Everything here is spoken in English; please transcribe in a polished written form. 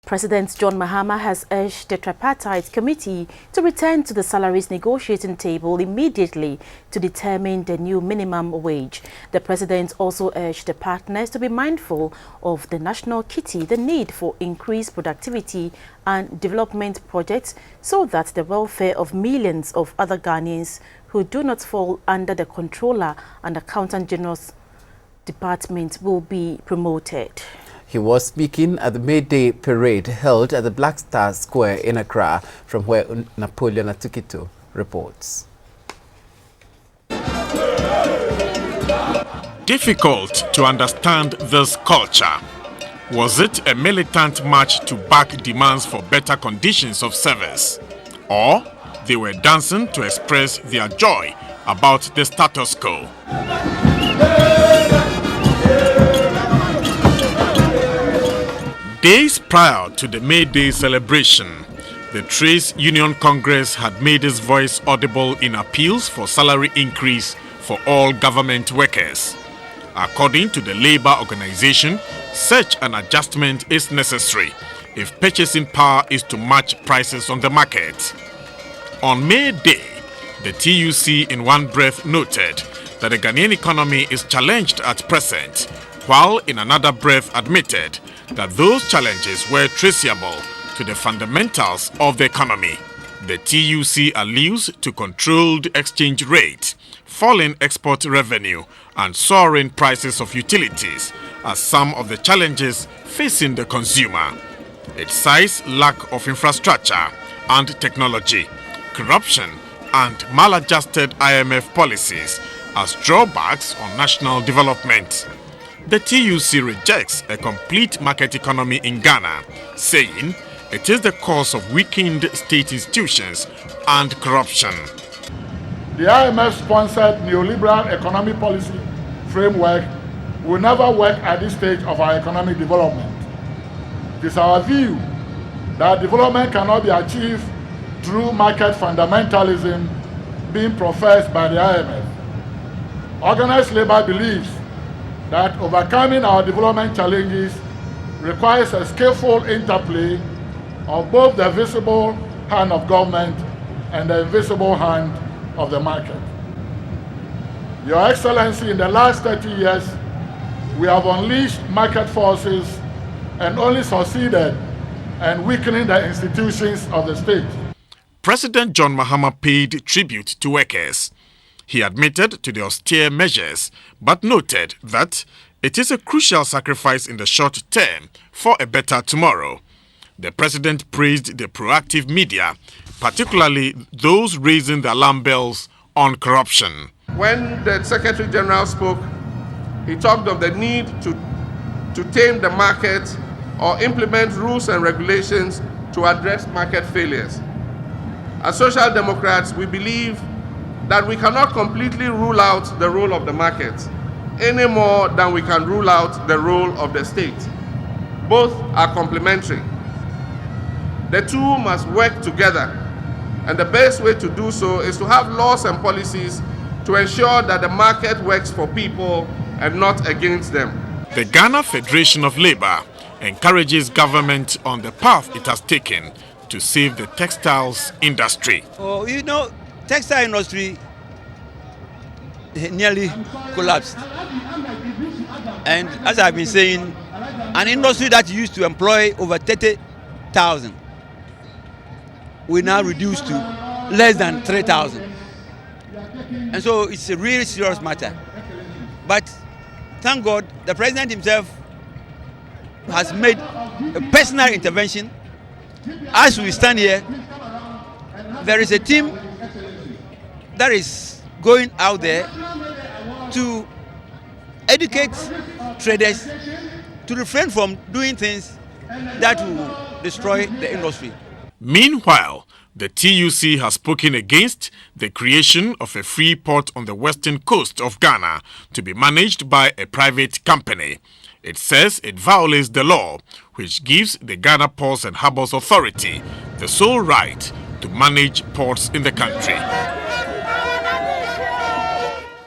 President John Mahama has urged the tripartite committee to return to the salaries negotiating table immediately to determine the new minimum wage. The president also urged the partners to be mindful of the national kitty, the need for increased productivity and development projects so that the welfare of millions of other Ghanaians who do not fall under the Controller and Accountant General's department will be promoted. He was speaking at the May Day parade held at the Black Star Square in Accra, from where Napoleon Atukito reports. Difficult to understand this culture. Was it a militant march to back demands for better conditions of service? Or they were dancing to express their joy about the status quo? Days prior to the May Day celebration, the Trades Union Congress had made its voice audible in appeals for salary increase for all government workers. According to the labor organization, such an adjustment is necessary if purchasing power is to match prices on the market. On May Day, the TUC in one breath noted that the Ghanaian economy is challenged at present, while in another breath admitted that those challenges were traceable to the fundamentals of the economy. The TUC alludes to controlled exchange rate, falling export revenue, and soaring prices of utilities as some of the challenges facing the consumer. It cites lack of infrastructure and technology, corruption, and maladjusted IMF policies as drawbacks on national development. The TUC rejects a complete market economy in Ghana, saying it is the cause of weakened state institutions and corruption. The IMF-sponsored neoliberal economic policy framework will never work at this stage of our economic development. It is our view that development cannot be achieved through market fundamentalism being professed by the IMF. Organized labor believes that overcoming our development challenges requires a skillful interplay of both the visible hand of government and the invisible hand of the market. Your Excellency, in the last 30 years, we have unleashed market forces and only succeeded in weakening the institutions of the state. President John Mahama paid tribute to workers. He admitted to the austere measures, but noted that it is a crucial sacrifice in the short term for a better tomorrow. The president praised the proactive media, particularly those raising the alarm bells on corruption. When the Secretary General spoke, he talked of the need to tame the market or implement rules and regulations to address market failures. As Social Democrats, we believe that we cannot completely rule out the role of the market any more than we can rule out the role of the state. Both are complementary. The two must work together, and the best way to do so is to have laws and policies to ensure that the market works for people and not against them. The Ghana Federation of Labour encourages government on the path it has taken to save the textiles industry. Oh, you know, textile industry nearly collapsed. And as I've been saying, an industry that used to employ over 30,000 we now reduced to less than 3,000. And so it's a really serious matter. But thank God, the president himself has made a personal intervention. As we stand here, there is a team that is going out there to educate traders to refrain from doing things that will destroy the industry. Meanwhile, the TUC has spoken against the creation of a free port on the western coast of Ghana to be managed by a private company. It says it violates the law, which gives the Ghana Ports and Harbours Authority the sole right to manage ports in the country.